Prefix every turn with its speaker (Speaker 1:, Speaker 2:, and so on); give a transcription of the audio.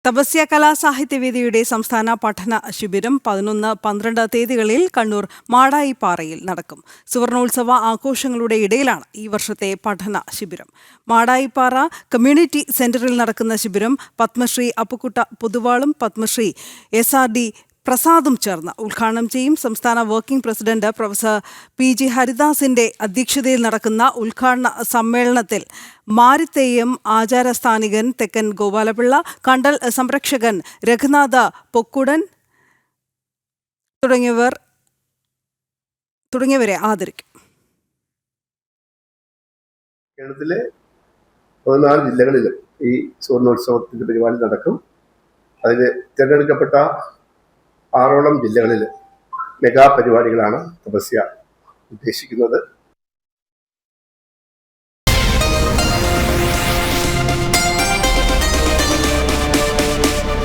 Speaker 1: തപസ്യ കലാസാഹിത്യവേദിയുടെ സംസ്ഥാന പഠന ശിബിരം 11-12 തീയതികളിൽ കണ്ണൂർ മാടായിപ്പാറയിൽ നടക്കും. സുവർണോത്സവ ആഘോഷങ്ങളുടെ ഇടയിലാണ് ഈ വർഷത്തെ പഠന ശിബിരം. മാടായിപ്പാറ കമ്മ്യൂണിറ്റി സെന്ററിൽ നടക്കുന്ന ശിബിരം പത്മശ്രീ അപ്പുക്കുട്ട പൊതുവാളും പത്മശ്രീ SRD പ്രസാദും ചേർന്ന് ഉദ്ഘാടനം ചെയ്യും. സംസ്ഥാന വർക്കിംഗ് പ്രസിഡന്റ് പ്രൊഫസർ PG ഹരിദാസിന്റെ അധ്യക്ഷതയിൽ നടക്കുന്ന ഉദ്ഘാടന സമ്മേളനത്തിൽ മാരിത്തേയം ആചാരസ്ഥാനികൻ തെക്കൻ ഗോപാലപിള്ള, കണ്ടൽ സംരക്ഷകൻ രഘുനാഥ പൊക്കുടൻ തുടങ്ങിയവരെ ആദരിക്കും.
Speaker 2: കേരളത്തിലെ 14 ജില്ലകളിലും ഈ സുവർണോത്സവത്തിന്റെ പരിപാടി നടക്കും. അതിൽ തിരഞ്ഞെടുക്കപ്പെട്ട 6 ജില്ലകളിൽ മെഗാ പരിപാടികളാണ് തപസ്യ ഉദ്ദേശിക്കുന്നത്.